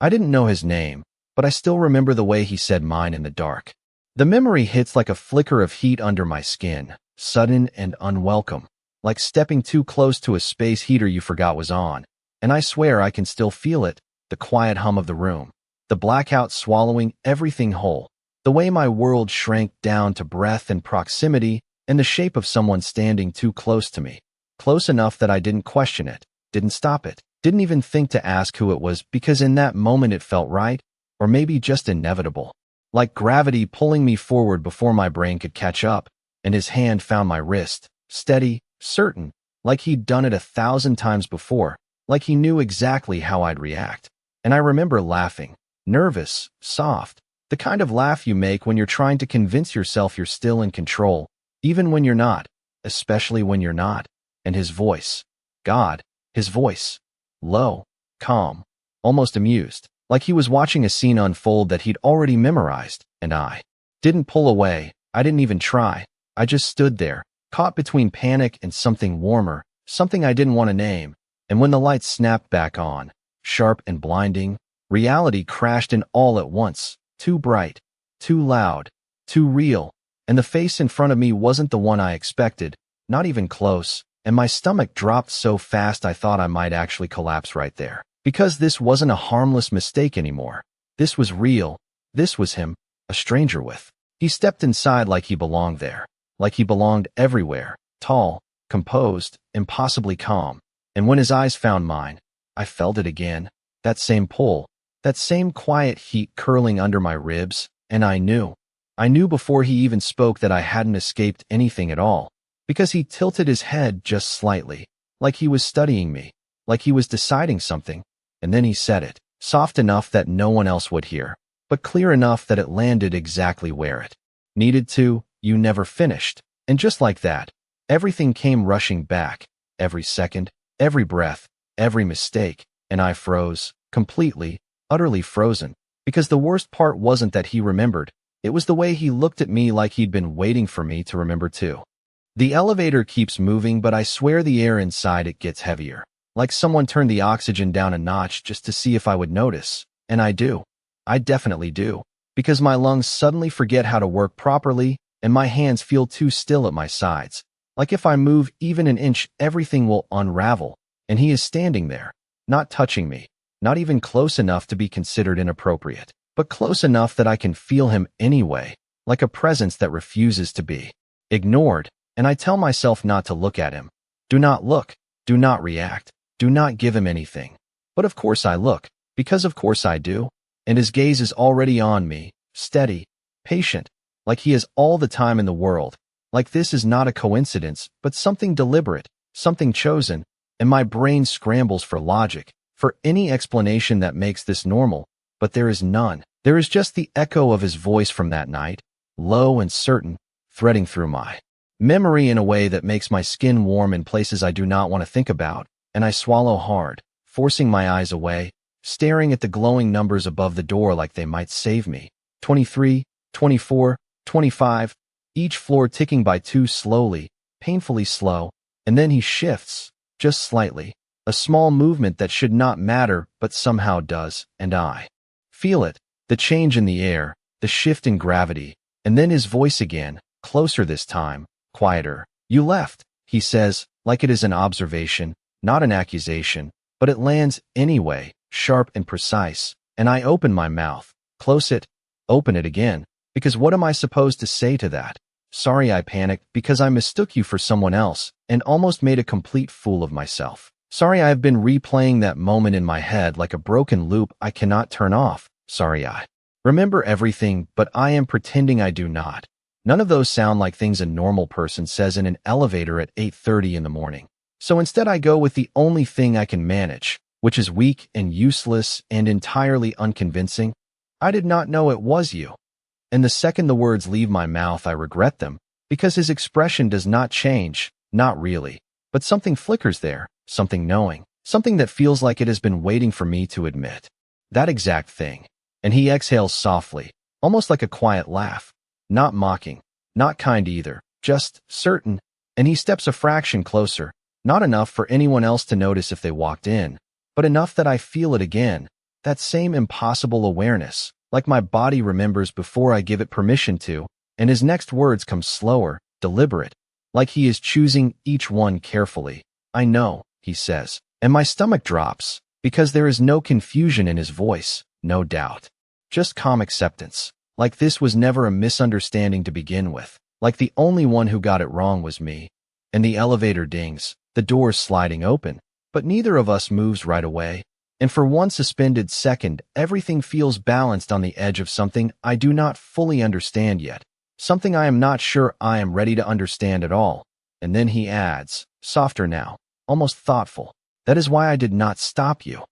I didn't know his name, but I still remember the way he said mine in the dark. The memory hits like a flicker of heat under my skin, sudden and unwelcome, like stepping too close to a space heater you forgot was on. And I swear I can still feel it, the quiet hum of the room, the blackout swallowing everything whole, the way my world shrank down to breath and proximity, and the shape of someone standing too close to me. Close enough that I didn't question it, didn't stop it, didn't even think to ask who it was because in that moment it felt right, or maybe just inevitable. Like gravity pulling me forward before my brain could catch up, and his hand found my wrist, steady, certain, like he'd done it 1,000 times before, like he knew exactly how I'd react. And I remember laughing, nervous, soft, the kind of laugh you make when you're trying to convince yourself you're still in control, even when you're not, especially when you're not. And his voice, God, his voice, low, calm, almost amused, like he was watching a scene unfold that he'd already memorized, and I didn't pull away, I didn't even try, I just stood there, caught between panic and something warmer, something I didn't want to name, and when the lights snapped back on, sharp and blinding, reality crashed in all at once, too bright, too loud, too real, and the face in front of me wasn't the one I expected, not even close, and my stomach dropped so fast I thought I might actually collapse right there. Because this wasn't a harmless mistake anymore. This was real. This was him, a stranger with. He stepped inside like he belonged there, like he belonged everywhere, tall, composed, impossibly calm. And when his eyes found mine, I felt it again, that same pull, that same quiet heat curling under my ribs, and I knew before he even spoke that I hadn't escaped anything at all. Because he tilted his head just slightly, like he was studying me, like he was deciding something, and then he said it, soft enough that no one else would hear, but clear enough that it landed exactly where it needed to. You never finished. And just like that, everything came rushing back, every second, every breath, every mistake, and I froze, completely, utterly frozen, because the worst part wasn't that he remembered, it was the way he looked at me like he'd been waiting for me to remember too. The elevator keeps moving, but I swear the air inside it gets heavier, like someone turned the oxygen down a notch just to see if I would notice, and I do. I definitely do, because my lungs suddenly forget how to work properly, and my hands feel too still at my sides, like if I move even an inch everything will unravel, and he is standing there, not touching me, not even close enough to be considered inappropriate, but close enough that I can feel him anyway, like a presence that refuses to be ignored. And I tell myself not to look at him. Do not look. Do not react. Do not give him anything. But of course I look, because of course I do. And his gaze is already on me, steady, patient, like he has all the time in the world, like this is not a coincidence, but something deliberate, something chosen, and my brain scrambles for logic, for any explanation that makes this normal, but there is none. There is just the echo of his voice from that night, low and certain, threading through my memory in a way that makes my skin warm in places I do not want to think about, and I swallow hard, forcing my eyes away, staring at the glowing numbers above the door like they might save me. 23, 24, 25, each floor ticking by too slowly, painfully slow, and then he shifts, just slightly, a small movement that should not matter but somehow does, and I feel it, the change in the air, the shift in gravity, and then his voice again, closer this time, quieter. You left, he says, like it is an observation, not an accusation, but it lands anyway, sharp and precise, and I open my mouth, close it, open it again, because what am I supposed to say to that? Sorry, I panicked because I mistook you for someone else and almost made a complete fool of myself. Sorry, I have been replaying that moment in my head like a broken loop I cannot turn off. Sorry, I remember everything, but I am pretending I do not. None of those sound like things a normal person says in an elevator at 8:30 in the morning. So instead I go with the only thing I can manage, which is weak and useless and entirely unconvincing. I did not know it was you. And the second the words leave my mouth I regret them, because his expression does not change, not really, but something flickers there, something knowing, something that feels like it has been waiting for me to admit. That exact thing. And he exhales softly, almost like a quiet laugh. Not mocking, not kind either, just certain, and he steps a fraction closer, not enough for anyone else to notice if they walked in, but enough that I feel it again, that same impossible awareness, like my body remembers before I give it permission to, and his next words come slower, deliberate, like he is choosing each one carefully. I know, he says, and my stomach drops, because there is no confusion in his voice, no doubt. Just calm acceptance, like this was never a misunderstanding to begin with, like the only one who got it wrong was me. And the elevator dings, the doors sliding open, but neither of us moves right away. And for one suspended second, everything feels balanced on the edge of something I do not fully understand yet, something I am not sure I am ready to understand at all. And then he adds, softer now, almost thoughtful. That is why I did not stop you.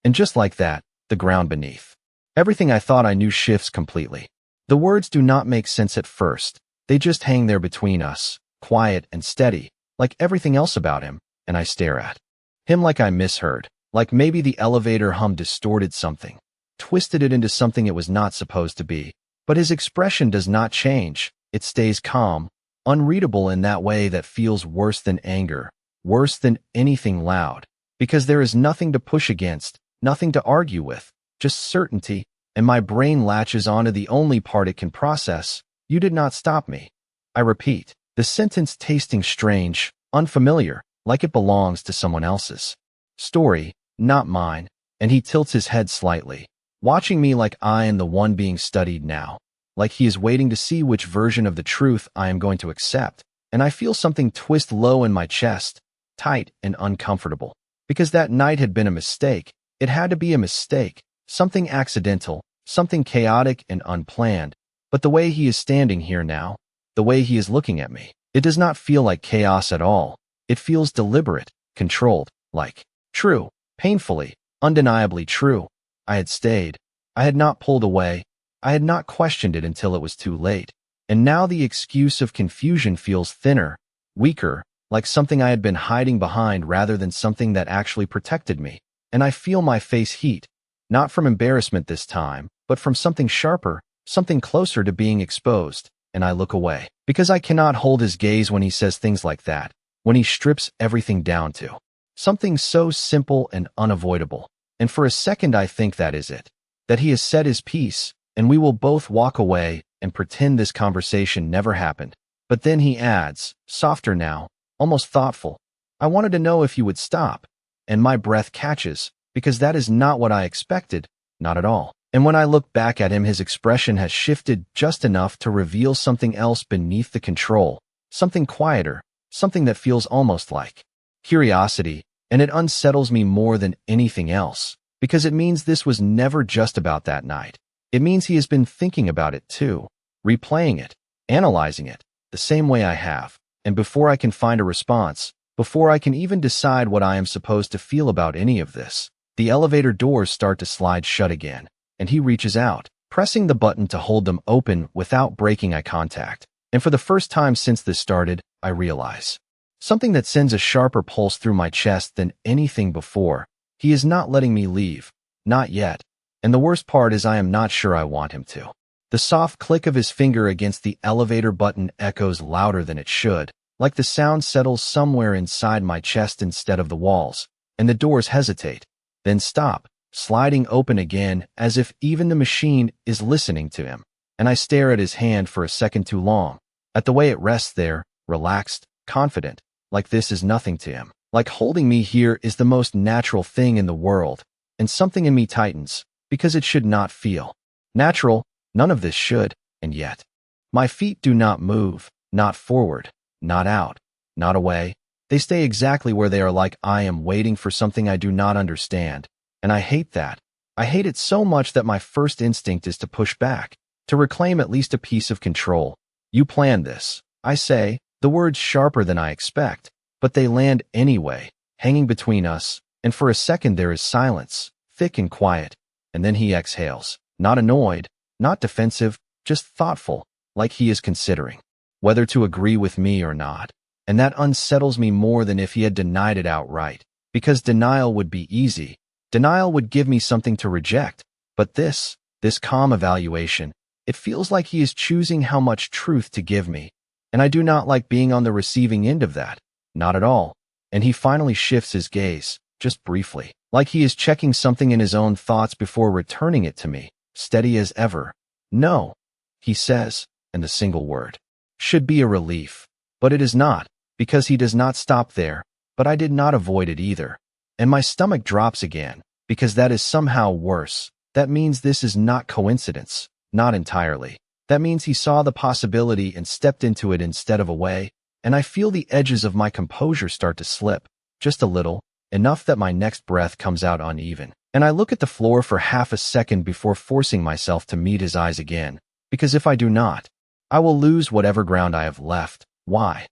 And just like that, the ground beneath. Everything I thought I knew shifts completely. The words do not make sense at first. They just hang there between us, quiet and steady, like everything else about him, and I stare at him like I misheard. Like maybe the elevator hum distorted something, twisted it into something it was not supposed to be. But his expression does not change. It stays calm, unreadable in that way that feels worse than anger, worse than anything loud. Because there is nothing to push against, nothing to argue with, just certainty, and my brain latches onto the only part it can process. You did not stop me. I repeat, the sentence tasting strange, unfamiliar, like it belongs to someone else's story, not mine, and he tilts his head slightly, watching me like I am the one being studied now, like he is waiting to see which version of the truth I am going to accept, and I feel something twist low in my chest, tight and uncomfortable, because that night had been a mistake. It had to be a mistake, something accidental, something chaotic and unplanned, but the way he is standing here now, the way he is looking at me, it does not feel like chaos at all. It feels deliberate, controlled, like true. Painfully, undeniably true. I had stayed. I had not pulled away. I had not questioned it until it was too late. And now the excuse of confusion feels thinner, weaker, like something I had been hiding behind rather than something that actually protected me. And I feel my face heat, not from embarrassment this time, but from something sharper, something closer to being exposed. And I look away, because I cannot hold his gaze when he says things like that, when he strips everything down to something so simple and unavoidable. And for a second I think that is it, that he has said his piece, and we will both walk away and pretend this conversation never happened. But then he adds, softer now, almost thoughtful, I wanted to know if you would stop. And my breath catches, because that is not what I expected, not at all. And when I look back at him, his expression has shifted just enough to reveal something else beneath the control, something quieter, something that feels almost like curiosity, and it unsettles me more than anything else, because it means this was never just about that night. It means he has been thinking about it too, replaying it, analyzing it, the same way I have. And before I can find a response, before I can even decide what I am supposed to feel about any of this, the elevator doors start to slide shut again, and he reaches out, pressing the button to hold them open without breaking eye contact. And for the first time since this started, I realize something that sends a sharper pulse through my chest than anything before. He is not letting me leave. Not yet. And the worst part is I am not sure I want him to. The soft click of his finger against the elevator button echoes louder than it should, like the sound settles somewhere inside my chest instead of the walls, and the doors hesitate, then stop, sliding open again as if even the machine is listening to him. And I stare at his hand for a second too long, at the way it rests there, relaxed, confident, like this is nothing to him, like holding me here is the most natural thing in the world, and something in me tightens, because it should not feel natural. None of this should, and yet my feet do not move, not forward, not out, not away. They stay exactly where they are, like I am waiting for something I do not understand, and I hate that. I hate it so much that my first instinct is to push back, to reclaim at least a piece of control. You planned this, I say, the words sharper than I expect, but they land anyway, hanging between us, and for a second there is silence, thick and quiet, and then he exhales, not annoyed, not defensive, just thoughtful, like he is considering whether to agree with me or not. And that unsettles me more than if he had denied it outright, because denial would be easy. Denial would give me something to reject, but this calm evaluation, it feels like he is choosing how much truth to give me. And I do not like being on the receiving end of that. Not at all. And he finally shifts his gaze, just briefly, like he is checking something in his own thoughts before returning it to me, steady as ever. No, he says, and the single word should be a relief. But it is not, because he does not stop there, but I did not avoid it either. And my stomach drops again, because that is somehow worse. That means this is not coincidence, not entirely. That means he saw the possibility and stepped into it instead of away, and I feel the edges of my composure start to slip, just a little, enough that my next breath comes out uneven. And I look at the floor for half a second before forcing myself to meet his eyes again, because if I do not, I will lose whatever ground I have left. Why?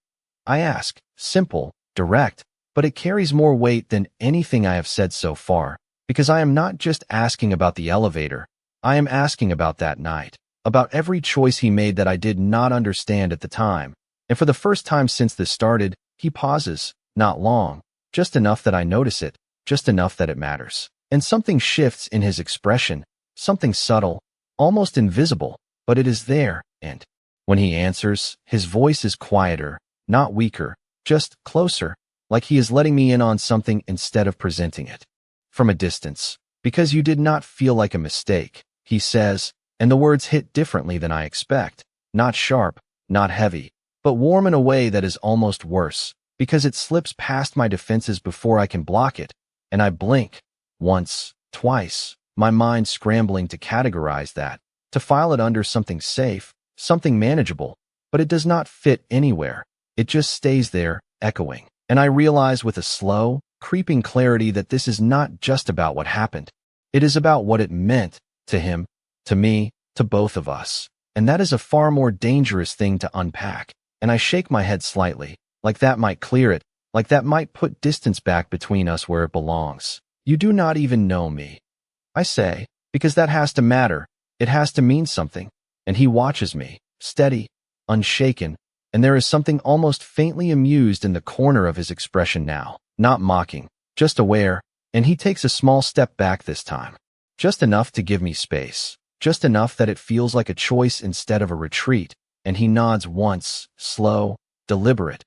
I ask, simple, direct, but it carries more weight than anything I have said so far, because I am not just asking about the elevator, I am asking about that night, about every choice he made that I did not understand at the time. And for the first time since this started, he pauses, not long, just enough that I notice it, just enough that it matters. And something shifts in his expression, something subtle, almost invisible, but it is there, and when he answers, his voice is quieter, not weaker, just closer, like he is letting me in on something instead of presenting it from a distance. Because you did not feel like a mistake, he says, and the words hit differently than I expect. Not sharp, not heavy, but warm in a way that is almost worse, because it slips past my defenses before I can block it, and I blink. Once, twice, my mind scrambling to categorize that, to file it under something safe, something manageable, but it does not fit anywhere. It just stays there, echoing. And I realize with a slow, creeping clarity that this is not just about what happened. It is about what it meant to him, to me, to both of us. And that is a far more dangerous thing to unpack. And I shake my head slightly, like that might clear it, like that might put distance back between us where it belongs. You do not even know me, I say, because that has to matter. It has to mean something. And he watches me, steady, unshaken, and there is something almost faintly amused in the corner of his expression now, not mocking, just aware, and he takes a small step back this time. Just enough to give me space, just enough that it feels like a choice instead of a retreat, and he nods once, slow, deliberate.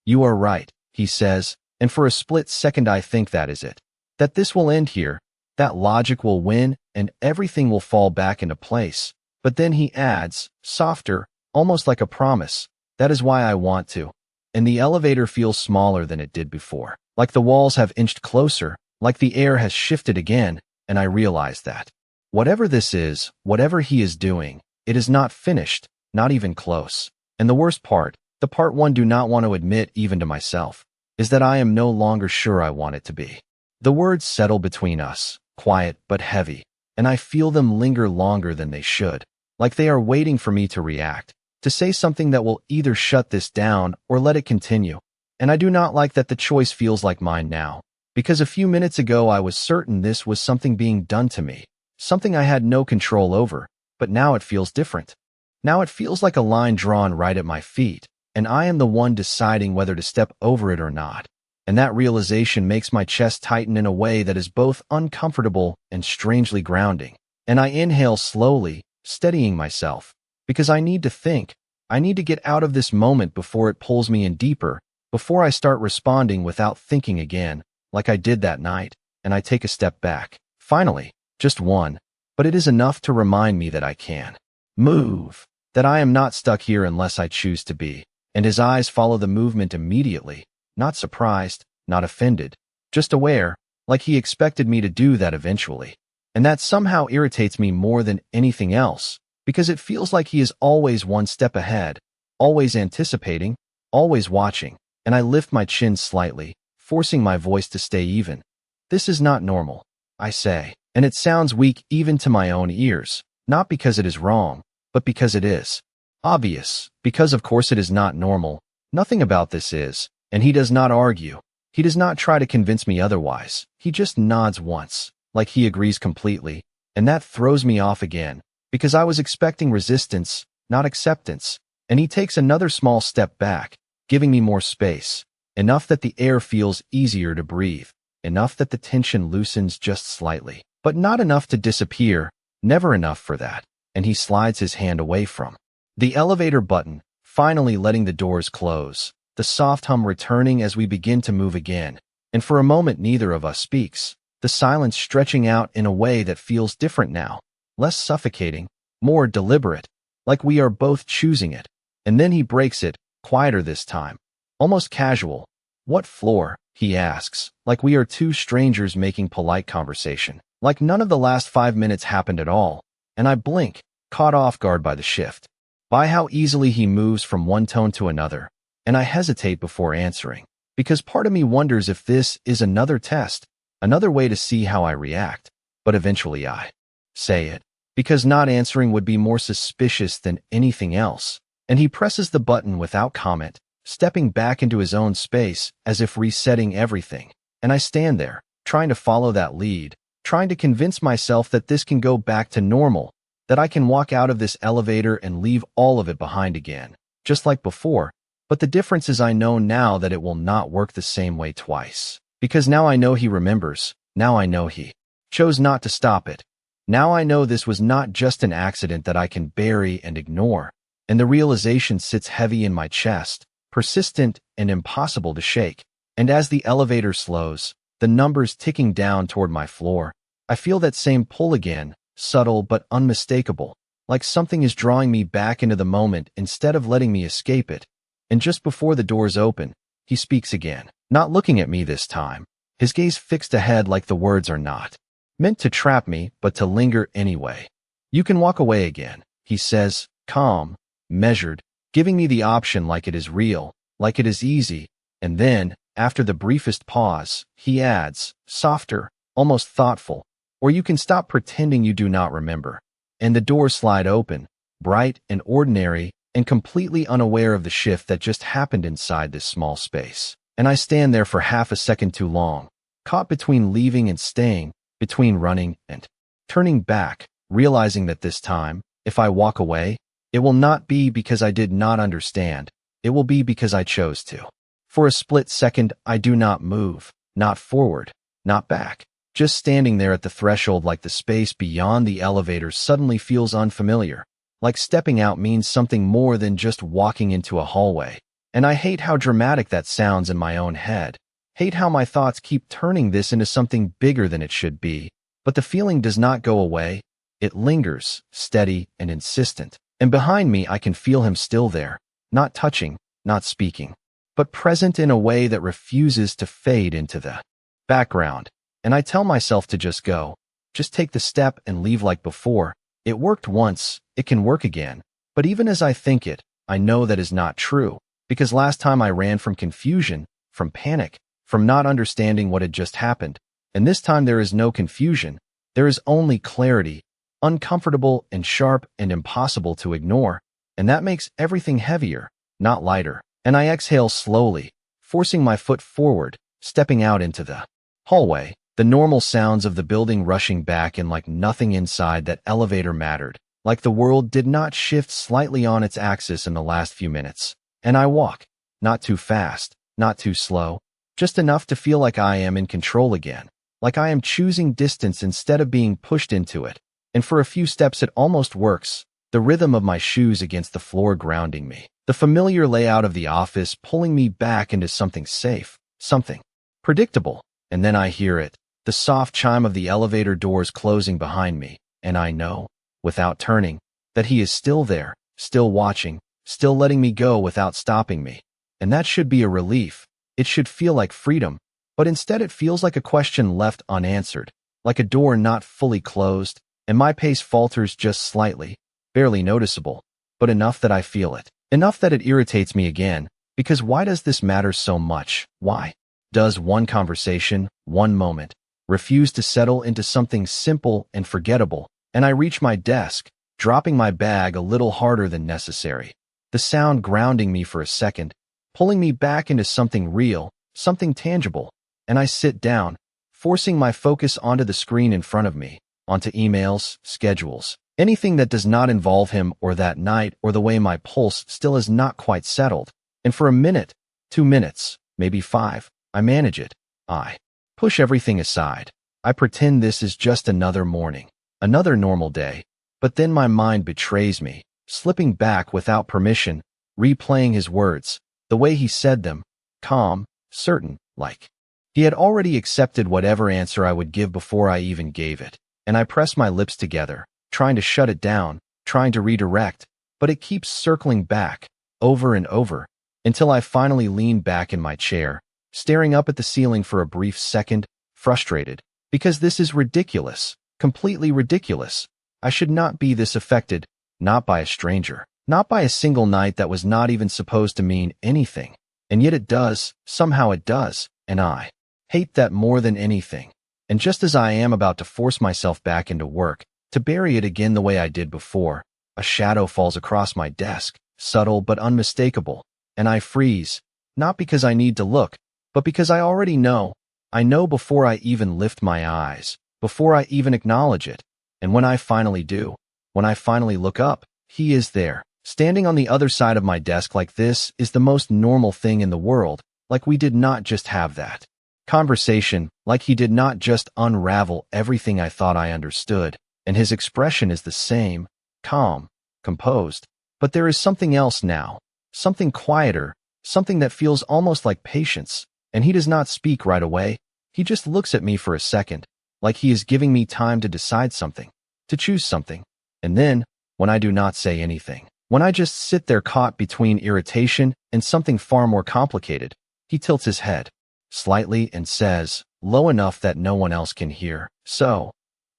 You are right, he says, and for a split second I think that is it. That this will end here, that logic will win, and everything will fall back into place. But then he adds, softer, almost like a promise, that is why I want to. And the elevator feels smaller than it did before, like the walls have inched closer, like the air has shifted again, and I realize that. Whatever this is, whatever he is doing, it is not finished, not even close. And the worst part, the part one do not want to admit even to myself, is that I am no longer sure I want it to be. The words settle between us, quiet but heavy, and I feel them linger longer than they should, like they are waiting for me to react, to say something that will either shut this down or let it continue. And I do not like that the choice feels like mine now, because a few minutes ago I was certain this was something being done to me, something I had no control over, but now it feels different. Now it feels like a line drawn right at my feet, and I am the one deciding whether to step over it or not. And that realization makes my chest tighten in a way that is both uncomfortable and strangely grounding. And I inhale slowly, steadying myself, because I need to think. I need to get out of this moment before it pulls me in deeper, before I start responding without thinking again, like I did that night, and I take a step back. Finally, just one, but it is enough to remind me that I can move, that I am not stuck here unless I choose to be. And his eyes follow the movement immediately. Not surprised, not offended, just aware, like he expected me to do that eventually. And that somehow irritates me more than anything else, because it feels like he is always one step ahead, always anticipating, always watching, and I lift my chin slightly, forcing my voice to stay even. This is not normal, I say, and it sounds weak even to my own ears, not because it is wrong, but because it is obvious, because of course it is not normal. Nothing about this is. And he does not argue. He does not try to convince me otherwise. He just nods once, like he agrees completely, and that throws me off again, because I was expecting resistance, not acceptance, and he takes another small step back, giving me more space, enough that the air feels easier to breathe, enough that the tension loosens just slightly, but not enough to disappear, never enough for that, and he slides his hand away from the elevator button, finally letting the doors close. The soft hum returning as we begin to move again, And for a moment neither of us speaks, the silence stretching out in a way that feels different now, less suffocating, more deliberate, like we are both choosing it. And then he breaks it, quieter this time, almost casual. "What floor?" he asks, like we are two strangers making polite conversation, like none of the last 5 minutes happened at all. And I blink, caught off guard by the shift, by how easily he moves from one tone to another. And I hesitate before answering, because part of me wonders if this is another test, another way to see how I react. But eventually I say it, because not answering would be more suspicious than anything else. And he presses the button without comment, stepping back into his own space as if resetting everything. And I stand there, trying to follow that lead, trying to convince myself that this can go back to normal, that I can walk out of this elevator and leave all of it behind again, just like before. But the difference is I know now that it will not work the same way twice. Because now I know he remembers, now I know he chose not to stop it. Now I know this was not just an accident that I can bury and ignore. And the realization sits heavy in my chest, persistent and impossible to shake. And as the elevator slows, the numbers ticking down toward my floor, I feel that same pull again, subtle but unmistakable, like something is drawing me back into the moment instead of letting me escape it. And just before the doors open, he speaks again, not looking at me this time, his gaze fixed ahead like the words are not meant to trap me but to linger anyway. "You can walk away again," he says, calm, measured, giving me the option like it is real, like it is easy. And then, after the briefest pause, he adds, softer, almost thoughtful, "Or you can stop pretending you do not remember." And the doors slide open, bright and ordinary, and completely unaware of the shift that just happened inside this small space. And I stand there for half a second too long, caught between leaving and staying, between running and turning back, realizing that this time, if I walk away, it will not be because I did not understand, it will be because I chose to. For a split second, I do not move, not forward, not back, just standing there at the threshold like the space beyond the elevator suddenly feels unfamiliar, like stepping out means something more than just walking into a hallway. And I hate how dramatic that sounds in my own head, hate how my thoughts keep turning this into something bigger than it should be. But the feeling does not go away, it lingers, steady and insistent. And behind me I can feel him still there, not touching, not speaking, but present in a way that refuses to fade into the background. And I tell myself to just go, just take the step and leave like before. It worked once, it can work again. But even as I think it, I know that is not true, because last time I ran from confusion, from panic, from not understanding what had just happened. And this time there is no confusion, there is only clarity, uncomfortable and sharp and impossible to ignore. And that makes everything heavier, not lighter. And I exhale slowly, forcing my foot forward, stepping out into the hallway, the normal sounds of the building rushing back in like nothing inside that elevator mattered, like the world did not shift slightly on its axis in the last few minutes. And I walk, not too fast, not too slow, just enough to feel like I am in control again, like I am choosing distance instead of being pushed into it. And for a few steps it almost works, the rhythm of my shoes against the floor grounding me, the familiar layout of the office pulling me back into something safe, something predictable. And then I hear it, the soft chime of the elevator doors closing behind me, and I know, without turning, that he is still there, still watching, still letting me go without stopping me. And that should be a relief. It should feel like freedom, but instead it feels like a question left unanswered, like a door not fully closed. And my pace falters just slightly, barely noticeable, but enough that I feel it, enough that it irritates me again, because why does this matter so much? Why does one conversation, one moment, refuse to settle into something simple and forgettable? And I reach my desk, dropping my bag a little harder than necessary, the sound grounding me for a second, pulling me back into something real, something tangible. And I sit down, forcing my focus onto the screen in front of me, onto emails, schedules, anything that does not involve him or that night or the way my pulse still is not quite settled. And for a minute, 2 minutes, maybe 5, I manage it. I push everything aside. I pretend this is just another morning, another normal day. But then my mind betrays me, slipping back without permission, replaying his words, the way he said them, calm, certain, like He had already accepted whatever answer I would give before I even gave it, and I pressed my lips together, trying to shut it down, trying to redirect, but it keeps circling back, over and over, until I finally leaned back in my chair, staring up at the ceiling for a brief second, frustrated, because this is ridiculous, completely ridiculous. I should not be this affected, not by a stranger, not by a single night that was not even supposed to mean anything. And yet it does, somehow it does, and I hate that more than anything. And just as I am about to force myself back into work, to bury it again the way I did before, a shadow falls across my desk, subtle but unmistakable, and I freeze, not because I need to look, but because I already know. I know before I even lift my eyes, before I even acknowledge it. And when I finally do, when I finally look up, he is there, standing on the other side of my desk like this is the most normal thing in the world, like we did not just have that conversation, like he did not just unravel everything I thought I understood, and his expression is the same, calm, composed. But there is something else now, something quieter, something that feels almost like patience, and he does not speak right away. He just looks at me for a second, like he is giving me time to decide something, to choose something. And then, when I do not say anything, when I just sit there caught between irritation and something far more complicated, he tilts his head slightly and says, low enough that no one else can hear, so.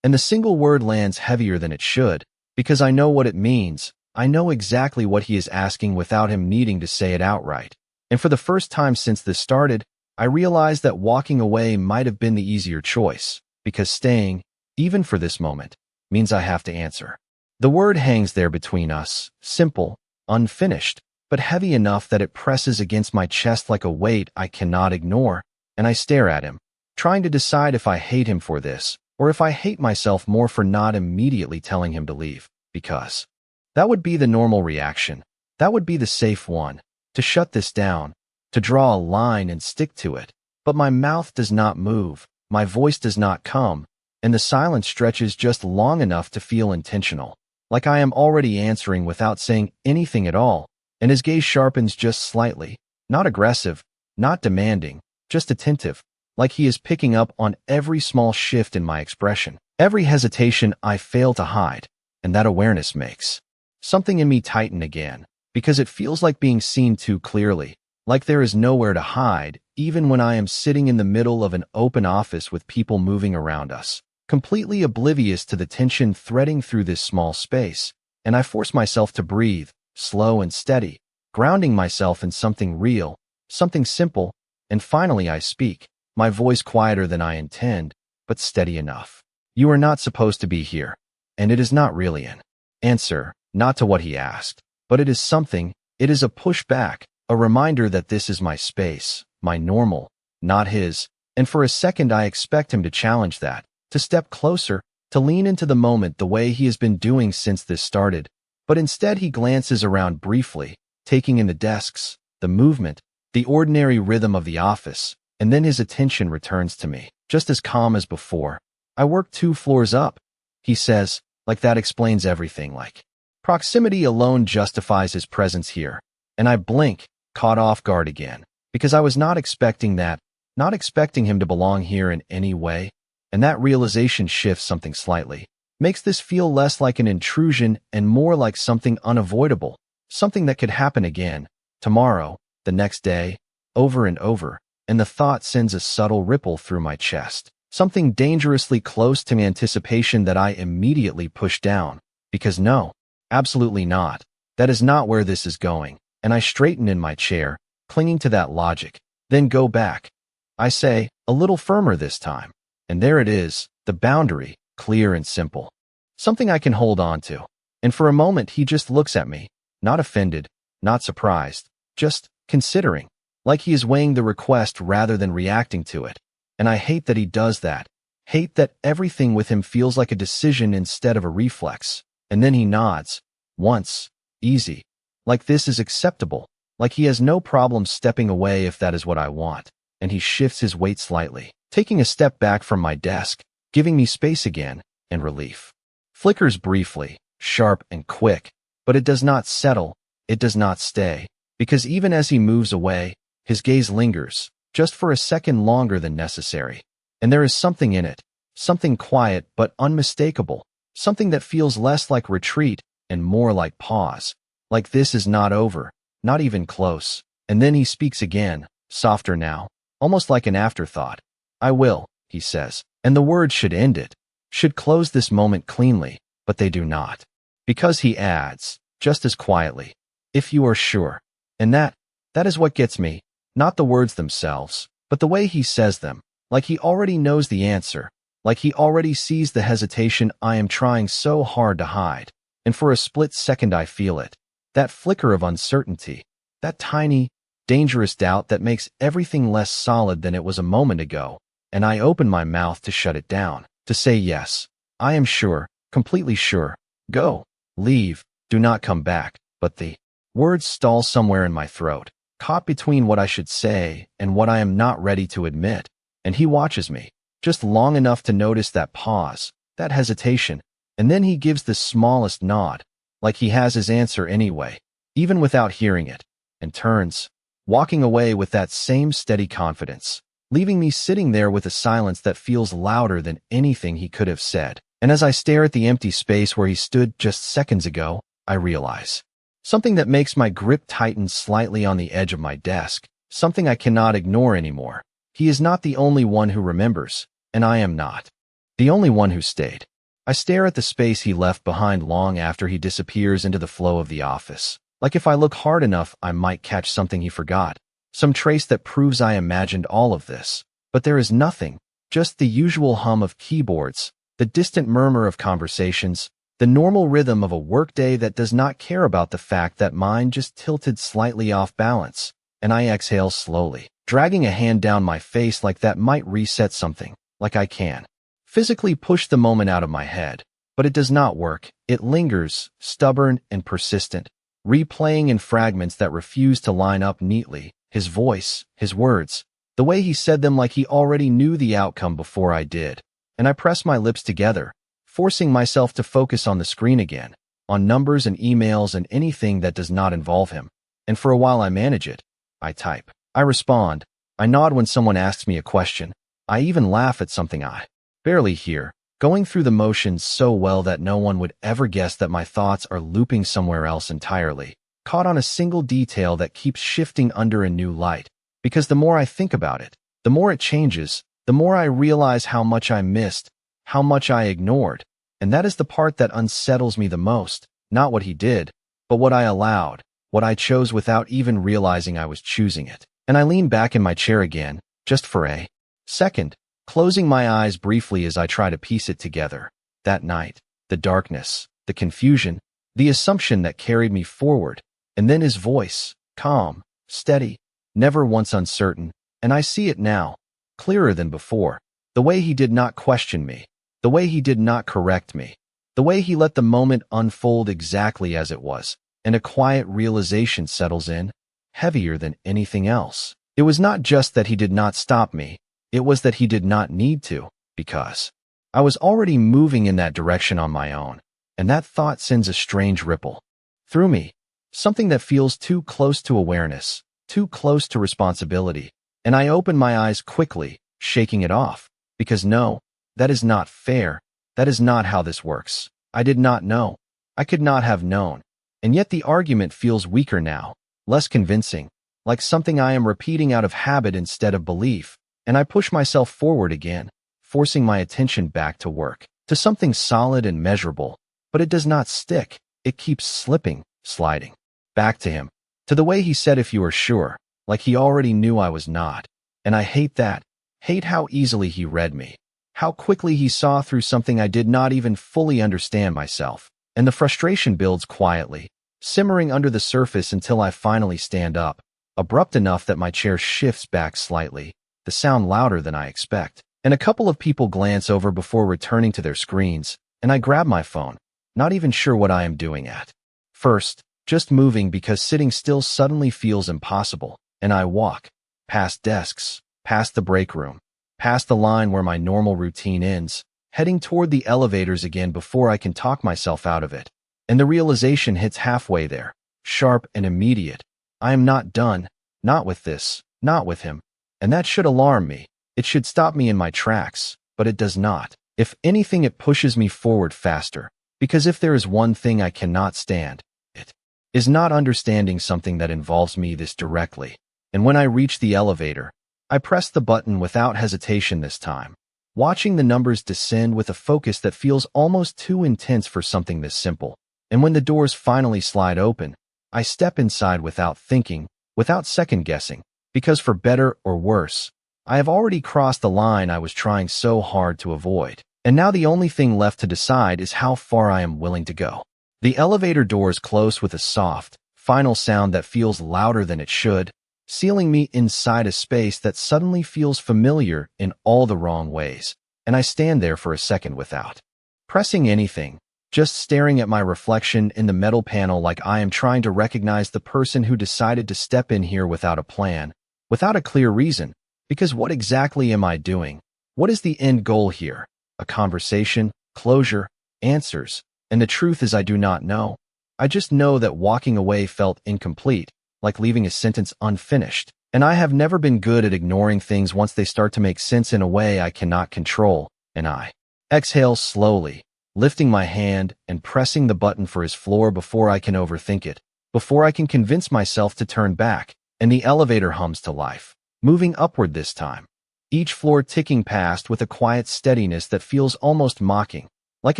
And the single word lands heavier than it should, because I know what it means. I know exactly what he is asking without him needing to say it outright. And for the first time since this started, I realized that walking away might have been the easier choice, because staying, even for this moment, means I have to answer. The word hangs there between us, simple, unfinished, but heavy enough that it presses against my chest like a weight I cannot ignore, and I stare at him, trying to decide if I hate him for this, or if I hate myself more for not immediately telling him to leave, because that would be the normal reaction. That would be the safe one, to shut this down, to draw a line and stick to it. But my mouth does not move, my voice does not come, and the silence stretches just long enough to feel intentional, like I am already answering without saying anything at all, and his gaze sharpens just slightly, not aggressive, not demanding, just attentive, like he is picking up on every small shift in my expression, every hesitation I fail to hide, and that awareness makes something in me tighten again, because it feels like being seen too clearly, like there is nowhere to hide, even when I am sitting in the middle of an open office with people moving around us, completely oblivious to the tension threading through this small space, and I force myself to breathe, slow and steady, grounding myself in something real, something simple, and finally I speak, my voice quieter than I intend, but steady enough. You are not supposed to be here, and it is not really an answer, not to what he asked, but it is something, it is a pushback, a reminder that this is my space, my normal, not his, and for a second I expect him to challenge that, to step closer, to lean into the moment the way he has been doing since this started, but instead he glances around briefly, taking in the desks, the movement, the ordinary rhythm of the office, and then his attention returns to me, just as calm as before. I work 2 floors up, he says, like that explains everything, like proximity alone justifies his presence here, and I blink, caught off guard again, because I was not expecting that, not expecting him to belong here in any way, and that realization shifts something slightly, makes this feel less like an intrusion and more like something unavoidable, something that could happen again, tomorrow, the next day, over and over, and the thought sends a subtle ripple through my chest, something dangerously close to anticipation that I immediately push down, because no, absolutely not, that is not where this is going, and I straighten in my chair, clinging to that logic, then go back. I say, a little firmer this time, and there it is, the boundary, clear and simple. Something I can hold on to. And for a moment he just looks at me, not offended, not surprised, just considering, like he is weighing the request rather than reacting to it. And I hate that he does that. Hate that everything with him feels like a decision instead of a reflex. And then he nods. Once. Easy. Like this is acceptable. Like he has no problem stepping away if that is what I want. And he shifts his weight slightly, taking a step back from my desk, giving me space again, and relief. Flickers briefly, sharp and quick, but it does not settle, it does not stay, because even as he moves away, his gaze lingers, just for a second longer than necessary. And there is something in it, something quiet but unmistakable, something that feels less like retreat and more like pause. Like this is not over, not even close. And then he speaks again, softer now, almost like an afterthought. I will, he says, and the words should end it, should close this moment cleanly, but they do not. Because he adds, just as quietly, if you are sure. And that is what gets me, not the words themselves, but the way he says them, like he already knows the answer, like he already sees the hesitation I am trying so hard to hide. And for a split second I feel it, that flicker of uncertainty, that tiny, dangerous doubt that makes everything less solid than it was a moment ago, and I open my mouth to shut it down, to say yes, I am sure, completely sure, go, leave, do not come back, but the words stall somewhere in my throat, caught between what I should say and what I am not ready to admit, and he watches me, just long enough to notice that pause, that hesitation, and then he gives the smallest nod, like he has his answer anyway, even without hearing it, and turns, walking away with that same steady confidence, leaving me sitting there with a silence that feels louder than anything he could have said. And as I stare at the empty space where he stood just seconds ago, I realize something that makes my grip tighten slightly on the edge of my desk, something I cannot ignore anymore. He is not the only one who remembers, and I am not the only one who stayed. I stare at the space he left behind long after he disappears into the flow of the office. Like if I look hard enough, I might catch something he forgot, some trace that proves I imagined all of this. But there is nothing, just the usual hum of keyboards, the distant murmur of conversations, the normal rhythm of a workday that does not care about the fact that mine just tilted slightly off balance. And I exhale slowly, dragging a hand down my face like that might reset something, like I can physically push the moment out of my head. But it does not work. It lingers, stubborn and persistent, replaying in fragments that refuse to line up neatly. His voice, his words, the way he said them like he already knew the outcome before I did. And I press my lips together, forcing myself to focus on the screen again, on numbers and emails and anything that does not involve him. And for a while I manage it. I type. I respond. I nod when someone asks me a question. I even laugh at something I barely hear, going through the motions so well that no one would ever guess that my thoughts are looping somewhere else entirely, caught on a single detail that keeps shifting under a new light. Because the more I think about it, the more it changes, the more I realize how much I missed, how much I ignored. And that is the part that unsettles me the most, not what he did, but what I allowed, what I chose without even realizing I was choosing it. And I lean back in my chair again, just for a second, closing my eyes briefly as I try to piece it together. That night, the darkness, the confusion, the assumption that carried me forward, and then his voice, calm, steady, never once uncertain, and I see it now, clearer than before. The way he did not question me, the way he did not correct me, the way he let the moment unfold exactly as it was, and a quiet realization settles in, heavier than anything else. It was not just that he did not stop me, it was that he did not need to, because I was already moving in that direction on my own, and that thought sends a strange ripple through me, something that feels too close to awareness, too close to responsibility, and I open my eyes quickly, shaking it off, because no, that is not fair, that is not how this works. I did not know, I could not have known, and yet the argument feels weaker now, less convincing, like something I am repeating out of habit instead of belief. And I push myself forward again, forcing my attention back to work, to something solid and measurable, but it does not stick. It keeps slipping, sliding. Back to him, to the way he said if you are sure, like he already knew I was not. And I hate that, hate how easily he read me, how quickly he saw through something I did not even fully understand myself. And the frustration builds quietly, simmering under the surface until I finally stand up, abrupt enough that my chair shifts back slightly, the sound louder than I expect, and a couple of people glance over before returning to their screens, and I grab my phone, not even sure what I am doing at first, just moving because sitting still suddenly feels impossible, and I walk, past desks, past the break room, past the line where my normal routine ends, heading toward the elevators again before I can talk myself out of it. And the realization hits halfway there, sharp and immediate. I am not done, not with this, not with him. And that should alarm me. It should stop me in my tracks, but it does not. If anything, it pushes me forward faster, because if there is one thing I cannot stand, it is not understanding something that involves me this directly. And when I reach the elevator, I press the button without hesitation this time, watching the numbers descend with a focus that feels almost too intense for something this simple. And when the doors finally slide open, I step inside without thinking, without second-guessing, because for better or worse, I have already crossed the line I was trying so hard to avoid. And now the only thing left to decide is how far I am willing to go. The elevator doors close with a soft, final sound that feels louder than it should, sealing me inside a space that suddenly feels familiar in all the wrong ways. And I stand there for a second without pressing anything, just staring at my reflection in the metal panel like I am trying to recognize the person who decided to step in here without a plan, without a clear reason. Because what exactly am I doing? What is the end goal here? A conversation, closure, answers, and the truth is I do not know. I just know that walking away felt incomplete, like leaving a sentence unfinished, and I have never been good at ignoring things once they start to make sense in a way I cannot control, and I exhale slowly, lifting my hand and pressing the button for his floor before I can overthink it, before I can convince myself to turn back, and the elevator hums to life, moving upward this time. Each floor ticking past with a quiet steadiness that feels almost mocking, like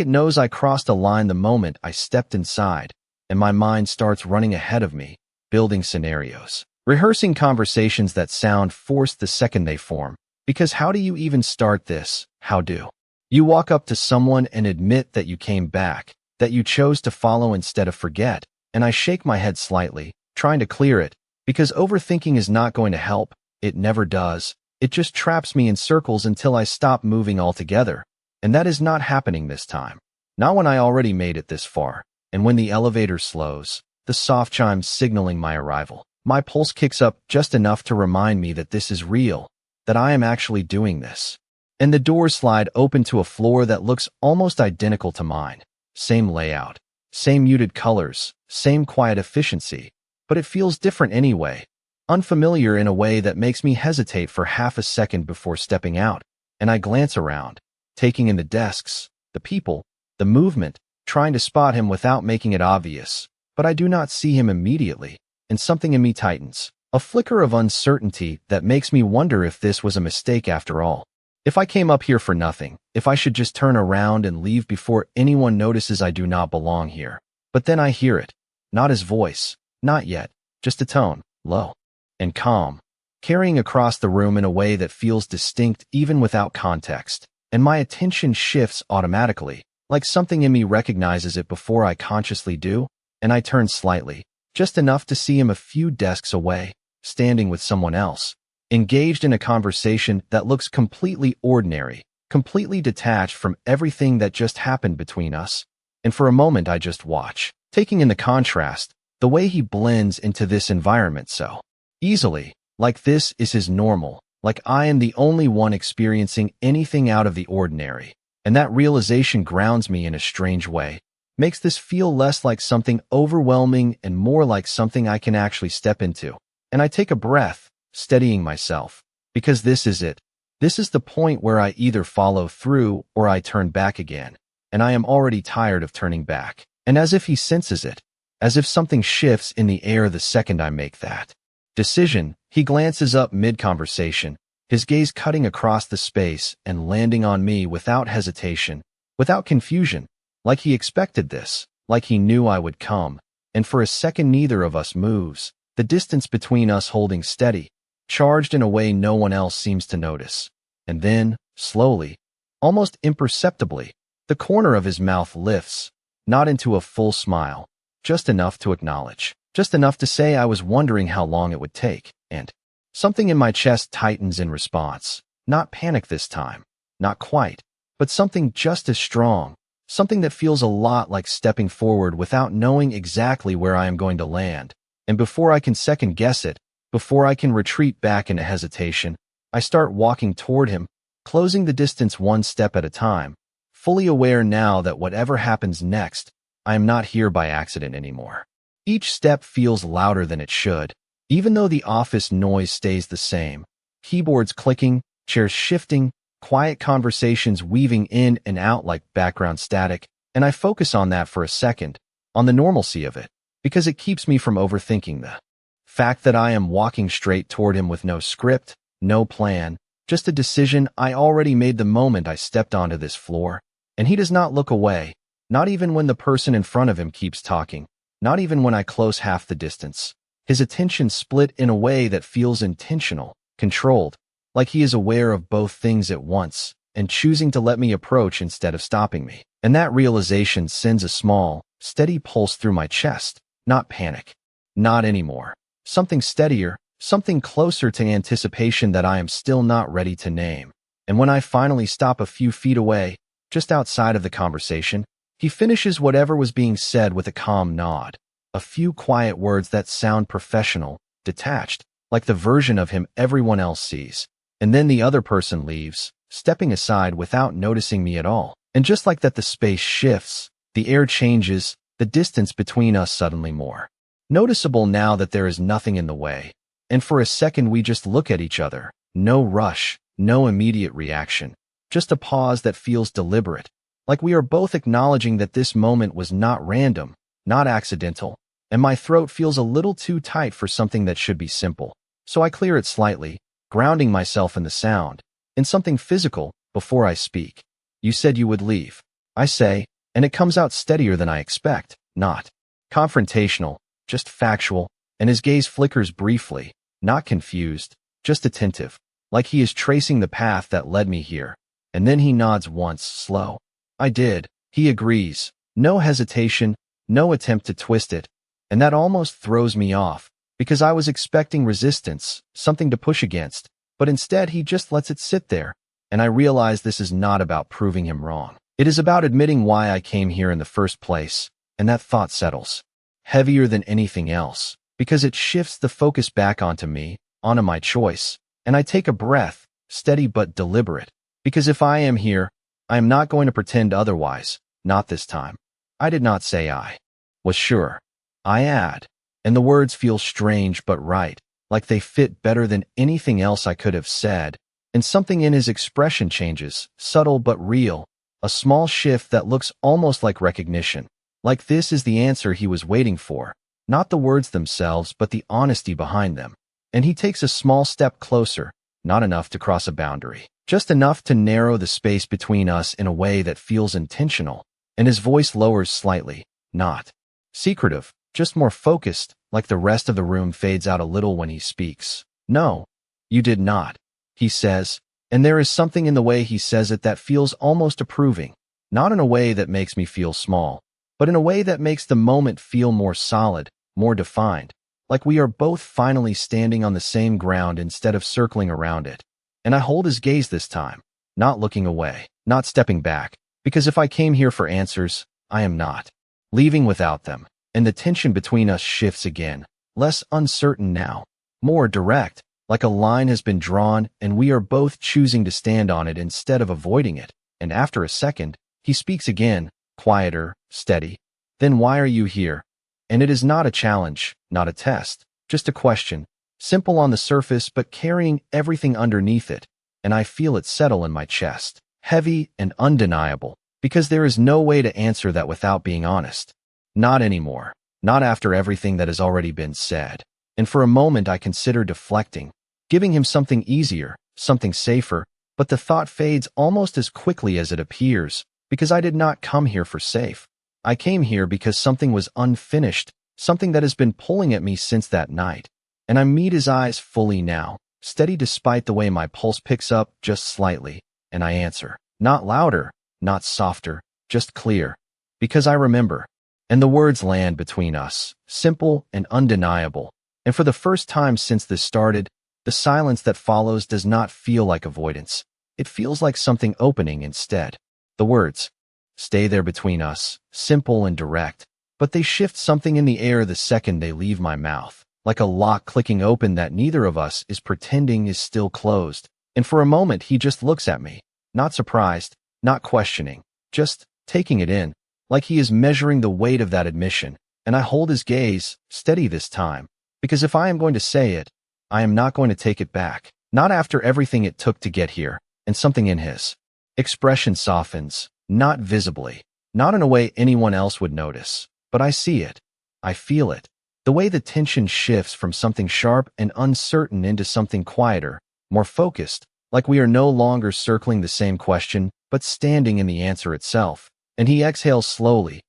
it knows I crossed a line the moment I stepped inside, and my mind starts running ahead of me, building scenarios, rehearsing conversations that sound forced the second they form. Because how do you even start this? How do you walk up to someone and admit that you came back, that you chose to follow instead of forget? And I shake my head slightly, trying to clear it, because overthinking is not going to help. It never does. It just traps me in circles until I stop moving altogether. And that is not happening this time. Not when I already made it this far. And when the elevator slows, the soft chimes signaling my arrival, my pulse kicks up just enough to remind me that this is real, that I am actually doing this. And the doors slide open to a floor that looks almost identical to mine. Same layout, same muted colors, same quiet efficiency. But it feels different anyway. Unfamiliar in a way that makes me hesitate for half a second before stepping out, and I glance around, taking in the desks, the people, the movement, trying to spot him without making it obvious. But I do not see him immediately, and something in me tightens, a flicker of uncertainty that makes me wonder if this was a mistake after all. If I came up here for nothing, if I should just turn around and leave before anyone notices I do not belong here. But then I hear it, not his voice, not yet, just a tone, low and calm, carrying across the room in a way that feels distinct even without context, and my attention shifts automatically, like something in me recognizes it before I consciously do, and I turn slightly, just enough to see him a few desks away, standing with someone else, engaged in a conversation that looks completely ordinary, completely detached from everything that just happened between us. And for a moment I just watch, taking in the contrast, the way he blends into this environment so easily, like this is his normal, like I am the only one experiencing anything out of the ordinary. And that realization grounds me in a strange way, makes this feel less like something overwhelming and more like something I can actually step into. And I take a breath, steadying myself, because this is it. This is the point where I either follow through or I turn back again. And I am already tired of turning back. And as if he senses it, as if something shifts in the air the second I make that decision, he glances up mid-conversation, his gaze cutting across the space and landing on me without hesitation, without confusion, like he expected this, like he knew I would come. And for a second neither of us moves, the distance between us holding steady, charged in a way no one else seems to notice. And then, slowly, almost imperceptibly, the corner of his mouth lifts, not into a full smile, just enough to acknowledge, just enough to say I was wondering how long it would take, and something in my chest tightens in response. Not panic this time, not quite, but something just as strong, something that feels a lot like stepping forward without knowing exactly where I am going to land. And before I can second guess it, before I can retreat back into hesitation, I start walking toward him, closing the distance one step at a time, fully aware now that whatever happens next, I am not here by accident anymore. Each step feels louder than it should, even though the office noise stays the same, Keyboards clicking, chairs shifting, quiet conversations weaving in and out like background static, and I focus on that for a second, on the normalcy of it, because it keeps me from overthinking the fact that I am walking straight toward him with no script, no plan, just a decision I already made the moment I stepped onto this floor. And he does not look away, not even when the person in front of him keeps talking, not even when I close half the distance. His attention split in a way that feels intentional, controlled, like he is aware of both things at once and choosing to let me approach instead of stopping me. And that realization sends a small, steady pulse through my chest, not panic. Not anymore. Something steadier, something closer to anticipation that I am still not ready to name. And when I finally stop a few feet away, just outside of the conversation, he finishes whatever was being said with a calm nod. A few quiet words that sound professional, detached, like the version of him everyone else sees. And then the other person leaves, stepping aside without noticing me at all. And just like that, the space shifts, the air changes, the distance between us suddenly more noticeable now that there is nothing in the way. And for a second we just look at each other. No rush, no immediate reaction. Just a pause that feels deliberate, like we are both acknowledging that this moment was not random, not accidental, and my throat feels a little too tight for something that should be simple. So I clear it slightly, grounding myself in the sound, in something physical, before I speak. You said you would leave, I say, and it comes out steadier than I expect, not confrontational, just factual, and his gaze flickers briefly, not confused, just attentive, like he is tracing the path that led me here. And then he nods once, slow. I did. He agrees. No hesitation, no attempt to twist it. And that almost throws me off, because I was expecting resistance, something to push against. But instead he just lets it sit there. And I realize this is not about proving him wrong. It is about admitting why I came here in the first place. And that thought settles. Heavier than anything else. Because it shifts the focus back onto me, onto my choice. And I take a breath, steady but deliberate. Because if I am here, I am not going to pretend otherwise, not this time. I did not say I was sure. I add. And the words feel strange but right, like they fit better than anything else I could have said. And something in his expression changes, subtle but real, a small shift that looks almost like recognition. Like this is the answer he was waiting for, not the words themselves but the honesty behind them. And he takes a small step closer, not enough to cross a boundary. Just enough to narrow the space between us in a way that feels intentional, and his voice lowers slightly, not secretive, just more focused, like the rest of the room fades out a little when he speaks. No, you did not, he says, and there is something in the way he says it that feels almost approving, not in a way that makes me feel small, but in a way that makes the moment feel more solid, more defined, like we are both finally standing on the same ground instead of circling around it. And I hold his gaze this time, not looking away, not stepping back, because if I came here for answers, I am not leaving without them. And the tension between us shifts again, less uncertain now, more direct, like a line has been drawn and we are both choosing to stand on it instead of avoiding it. And after a second, he speaks again, quieter, steady. Then why are you here? And it is not a challenge, not a test, just a question. Simple on the surface but carrying everything underneath it, and I feel it settle in my chest, heavy and undeniable, because there is no way to answer that without being honest. Not anymore, not after everything that has already been said. And for a moment I consider deflecting, giving him something easier, something safer, but the thought fades almost as quickly as it appears, because I did not come here for safe. I came here because something was unfinished, something that has been pulling at me since that night. And I meet his eyes fully now, steady despite the way my pulse picks up just slightly, and I answer, not louder, not softer, just clear, because I remember. And the words land between us, simple and undeniable, and for the first time since this started, the silence that follows does not feel like avoidance. It feels like something opening instead. The words stay there between us, simple and direct, but they shift something in the air the second they leave my mouth. Like a lock clicking open that neither of us is pretending is still closed. And for a moment he just looks at me, not surprised, not questioning, just taking it in, like he is measuring the weight of that admission. And I hold his gaze, steady this time, because if I am going to say it, I am not going to take it back. Not after everything it took to get here, and something in his expression softens, not visibly, not in a way anyone else would notice, but I see it. I feel it. The way the tension shifts from something sharp and uncertain into something quieter, more focused, like we are no longer circling the same question, but standing in the answer itself. And he exhales slowly,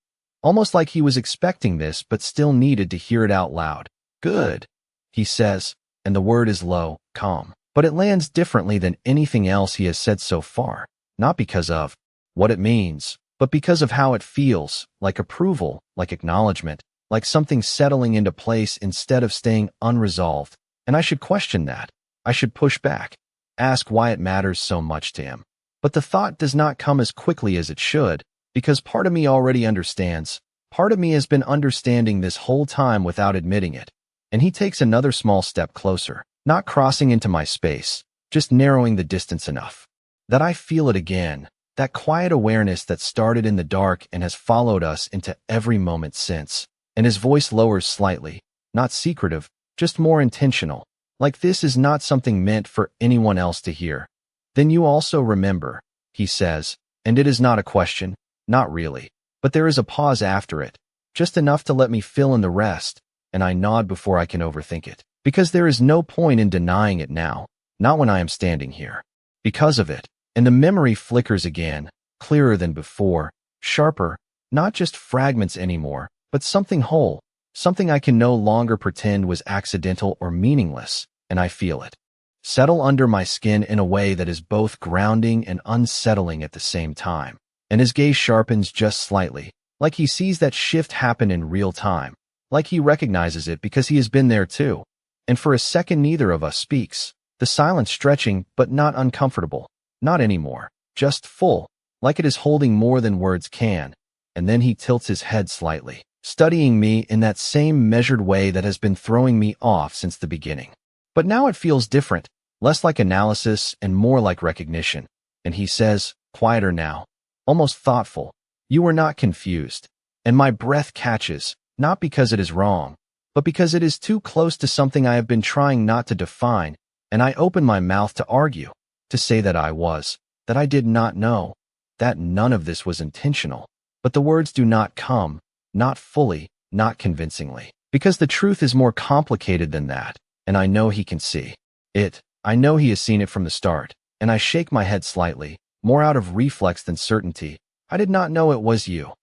almost like he was expecting this but still needed to hear it out loud. Good, he says, and the word is low, calm. But it lands differently than anything else he has said so far, not because of what it means, but because of how it feels, like approval, like acknowledgement, like something settling into place instead of staying unresolved. And I should question that. I should push back, ask why it matters so much to him. But the thought does not come as quickly as it should, because part of me already understands. Part of me has been understanding this whole time without admitting it. And he takes another small step closer, not crossing into my space, just narrowing the distance enough that I feel it again, that quiet awareness that started in the dark and has followed us into every moment since. And his voice lowers slightly, not secretive, just more intentional, like this is not something meant for anyone else to hear. Then you also remember, he says, and it is not a question, not really, but there is a pause after it, just enough to let me fill in the rest, and I nod before I can overthink it, because there is no point in denying it now, not when I am standing here. Because of it, and the memory flickers again, clearer than before, sharper, not just fragments anymore, but something whole, something I can no longer pretend was accidental or meaningless, and I feel it settle under my skin in a way that is both grounding and unsettling at the same time. And his gaze sharpens just slightly, like he sees that shift happen in real time, like he recognizes it because he has been there too. And for a second neither of us speaks, the silence stretching but not uncomfortable, not anymore, just full, like it is holding more than words can. And then he tilts his head slightly, studying me in that same measured way that has been throwing me off since the beginning. But now it feels different, less like analysis and more like recognition. And he says, quieter now, almost thoughtful, you are not confused. And my breath catches, not because it is wrong, but because it is too close to something I have been trying not to define, and I open my mouth to argue, to say that I did not know, that none of this was intentional. But the words do not come, not fully, not convincingly, because the truth is more complicated than that, and I know he can see it. I know he has seen it from the start, and I shake my head slightly, more out of reflex than certainty. I did not know it was you,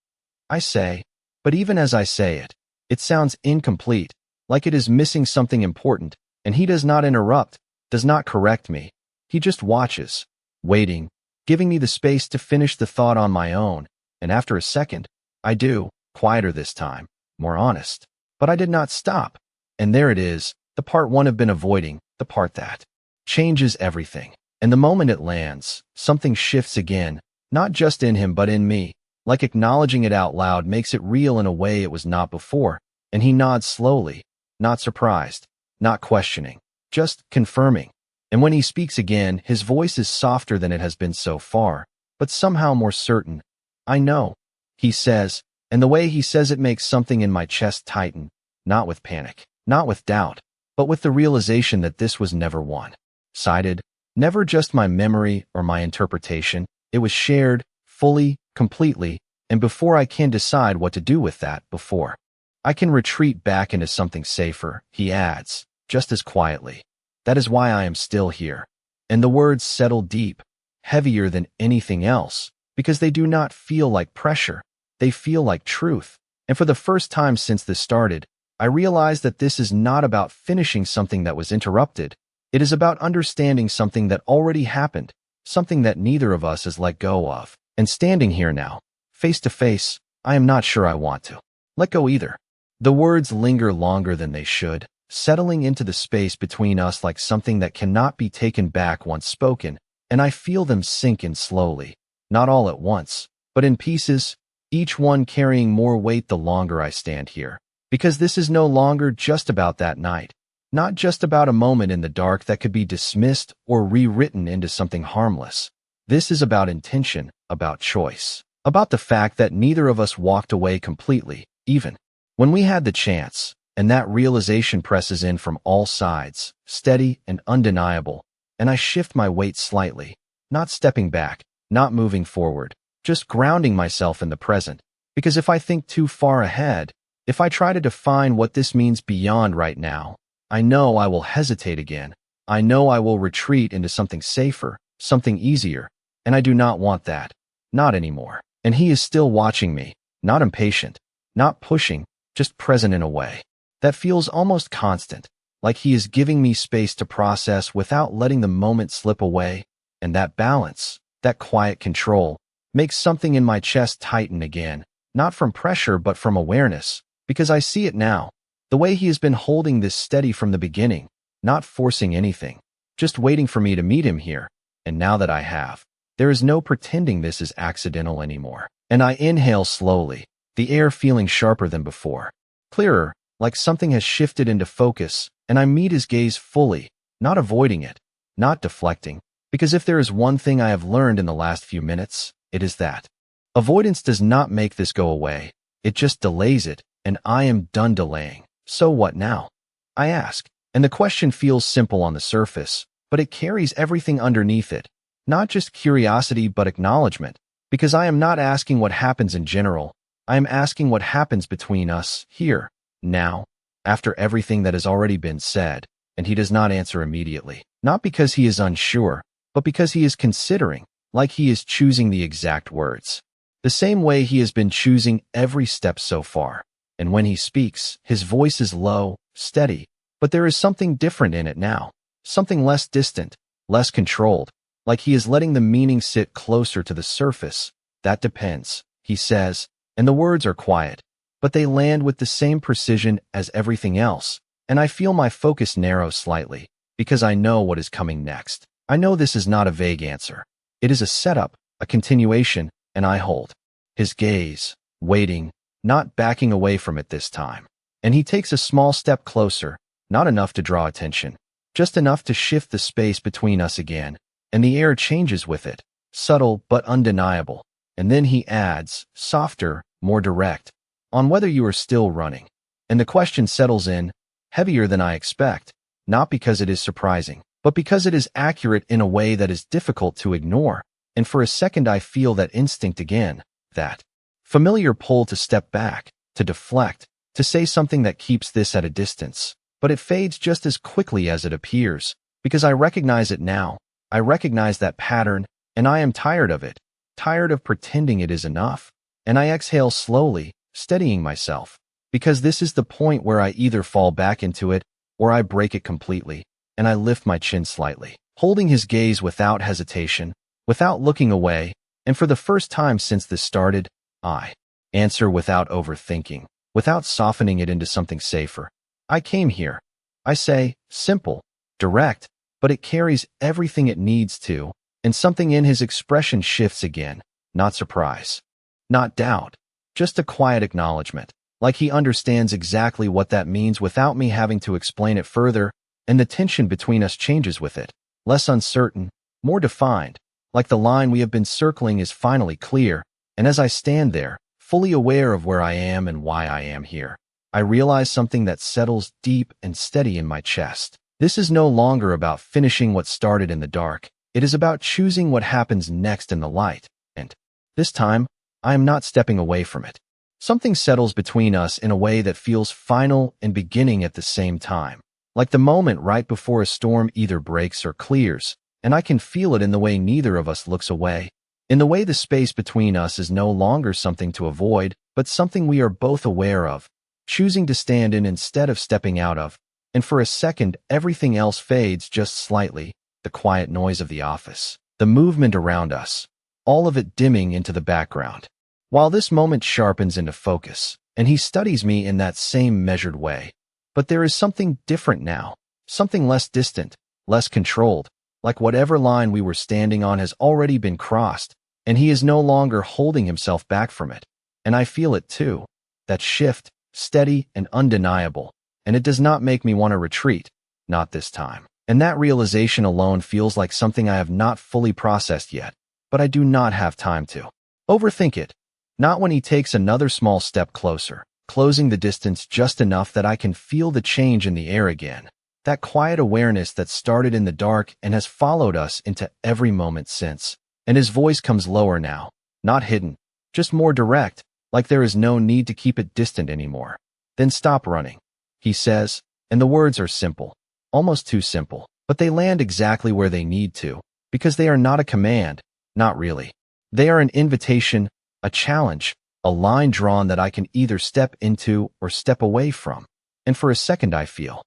I say, but even as I say it, it sounds incomplete, like it is missing something important, and he does not interrupt, does not correct me. He just watches, waiting, giving me the space to finish the thought on my own, and after a second, I do, quieter this time, more honest. But I did not stop, and there it is, the part one have been avoiding, the part that changes everything. And the moment it lands, something shifts again, not just in him but in me, like acknowledging it out loud makes it real in a way it was not before, and he nods slowly, not surprised, not questioning, just confirming. And when he speaks again, his voice is softer than it has been so far, but somehow more certain. I know, he says, and the way he says it makes something in my chest tighten, not with panic, not with doubt, but with the realization that this was never one-sided, never just my memory or my interpretation. It was shared, fully, completely, and before I can decide what to do with that, before I can retreat back into something safer, he adds, just as quietly, that is why I am still here. And the words settle deep, heavier than anything else, because they do not feel like pressure, they feel like truth. And for the first time since this started, I realize that this is not about finishing something that was interrupted. It is about understanding something that already happened, something that neither of us has let go of. And standing here now, face to face, I am not sure I want to let go either. The words linger longer than they should, settling into the space between us like something that cannot be taken back once spoken, and I feel them sink in slowly, not all at once, but in pieces, each one carrying more weight the longer I stand here. Because this is no longer just about that night, not just about a moment in the dark that could be dismissed or rewritten into something harmless. This is about intention, about choice, about the fact that neither of us walked away completely, even when we had the chance, and that realization presses in from all sides, steady and undeniable, and I shift my weight slightly, not stepping back, not moving forward, just grounding myself in the present. Because if I think too far ahead, if I try to define what this means beyond right now, I know I will hesitate again. I know I will retreat into something safer, something easier, and I do not want that. Not anymore. And he is still watching me, not impatient, not pushing, just present in a way that feels almost constant, like he is giving me space to process without letting the moment slip away. And that balance, that quiet control, makes something in my chest tighten again, not from pressure but from awareness, because I see it now, the way he has been holding this steady from the beginning, not forcing anything, just waiting for me to meet him here. And now that I have, there is no pretending this is accidental anymore. And I inhale slowly, the air feeling sharper than before, clearer, like something has shifted into focus, and I meet his gaze fully, not avoiding it, not deflecting, because if there is one thing I have learned in the last few minutes, it is that avoidance does not make this go away, it just delays it, and I am done delaying. So what now? I ask, and the question feels simple on the surface, but it carries everything underneath it, not just curiosity but acknowledgement, because I am not asking what happens in general, I am asking what happens between us, here, now, after everything that has already been said. And he does not answer immediately, not because he is unsure, but because he is considering, like he is choosing the exact words, the same way he has been choosing every step so far. And when he speaks, his voice is low, steady, but there is something different in it now, something less distant, less controlled, like he is letting the meaning sit closer to the surface. That depends, he says, and the words are quiet, but they land with the same precision as everything else, and I feel my focus narrow slightly, because I know what is coming next. I know this is not a vague answer. It is a setup, a continuation, and I hold his gaze, waiting, not backing away from it this time. And he takes a small step closer, not enough to draw attention, just enough to shift the space between us again, and the air changes with it, subtle but undeniable. And then he adds, softer, more direct, on whether you are still running. And the question settles in, heavier than I expect, not because it is surprising, but because it is accurate in a way that is difficult to ignore. And for a second I feel that instinct again, that familiar pull to step back, to deflect, to say something that keeps this at a distance. But it fades just as quickly as it appears, because I recognize it now. I recognize that pattern, and I am tired of it, tired of pretending it is enough. And I exhale slowly, steadying myself, because this is the point where I either fall back into it, or I break it completely, and I lift my chin slightly, holding his gaze without hesitation, without looking away, and for the first time since this started, I answer without overthinking, without softening it into something safer. I came here. I say, simple, direct, but it carries everything it needs to, and something in his expression shifts again, not surprise, not doubt, just a quiet acknowledgement, like he understands exactly what that means without me having to explain it further, and the tension between us changes with it, less uncertain, more defined, like the line we have been circling is finally clear. And as I stand there, fully aware of where I am and why I am here, I realize something that settles deep and steady in my chest. This is no longer about finishing what started in the dark. It is about choosing what happens next in the light. And this time, I am not stepping away from it. Something settles between us in a way that feels final and beginning at the same time, like the moment right before a storm either breaks or clears, and I can feel it in the way neither of us looks away, in the way the space between us is no longer something to avoid, but something we are both aware of, choosing to stand in instead of stepping out of. And for a second, everything else fades just slightly, the quiet noise of the office, the movement around us, all of it dimming into the background, while this moment sharpens into focus, and he studies me in that same measured way. But there is something different now, something less distant, less controlled, like whatever line we were standing on has already been crossed, and he is no longer holding himself back from it. And I feel it too, that shift, steady and undeniable, and it does not make me want to retreat, not this time. And that realization alone feels like something I have not fully processed yet, but I do not have time to overthink it. Not when he takes another small step closer, closing the distance just enough that I can feel the change in the air again, That quiet awareness that started in the dark and has followed us into every moment since. And his voice comes lower now, not hidden, just more direct, like there is no need to keep it distant anymore. Then stop running, he says, and the words are simple, almost too simple, but they land exactly where they need to, because they are not a command, not really. They are an invitation, a challenge, a line drawn that I can either step into or step away from. And for a second I feel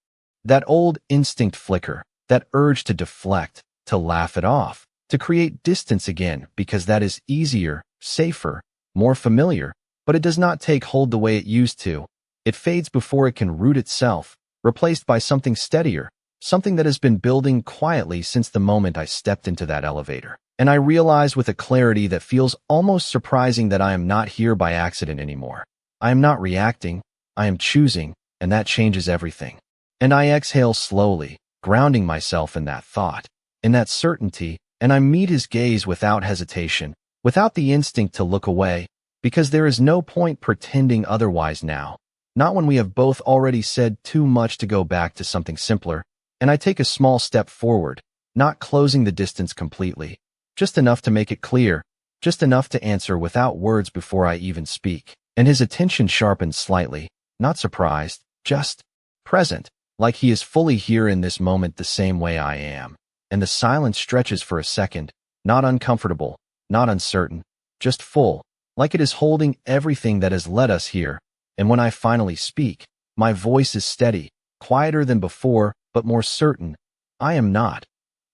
that old instinct flicker, that urge to deflect, to laugh it off, to create distance again, because that is easier, safer, more familiar, but it does not take hold the way it used to. It fades before it can root itself, replaced by something steadier, something that has been building quietly since the moment I stepped into that elevator. And I realize with a clarity that feels almost surprising that I am not here by accident anymore. I am not reacting, I am choosing, and that changes everything. And I exhale slowly, grounding myself in that thought, in that certainty, and I meet his gaze without hesitation, without the instinct to look away, because there is no point pretending otherwise now. Not when we have both already said too much to go back to something simpler, and I take a small step forward, not closing the distance completely, just enough to make it clear, just enough to answer without words before I even speak. And his attention sharpens slightly, not surprised, just present, like he is fully here in this moment the same way I am. And the silence stretches for a second, not uncomfortable, not uncertain, just full, like it is holding everything that has led us here. And when I finally speak, my voice is steady, quieter than before, but more certain. I am not,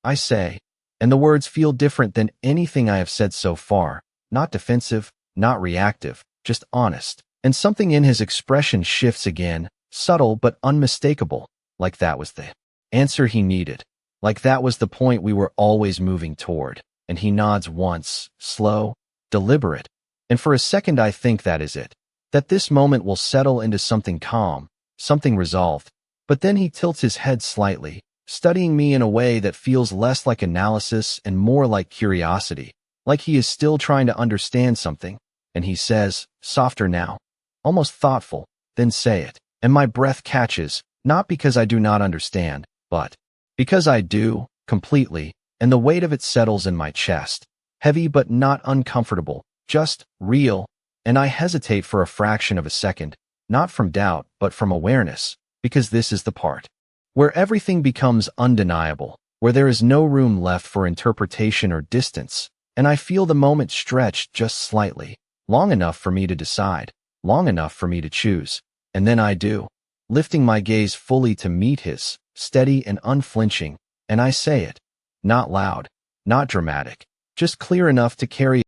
I say, and the words feel different than anything I have said so far, not defensive, not reactive, just honest. And something in his expression shifts again, subtle but unmistakable, like that was the answer he needed, like that was the point we were always moving toward. And he nods once, slow, deliberate, and for a second I think that is it, that this moment will settle into something calm, something resolved. But then he tilts his head slightly, studying me in a way that feels less like analysis and more like curiosity, like he is still trying to understand something. And he says, softer now, almost thoughtful, then say it. And my breath catches, not because I do not understand, but because I do, completely, and the weight of it settles in my chest, heavy but not uncomfortable, just real. And I hesitate for a fraction of a second, not from doubt, but from awareness, because this is the part where everything becomes undeniable, where there is no room left for interpretation or distance, and I feel the moment stretch just slightly, long enough for me to decide, long enough for me to choose. And then I do, lifting my gaze fully to meet his, steady and unflinching, and I say it, not loud, not dramatic, just clear enough to carry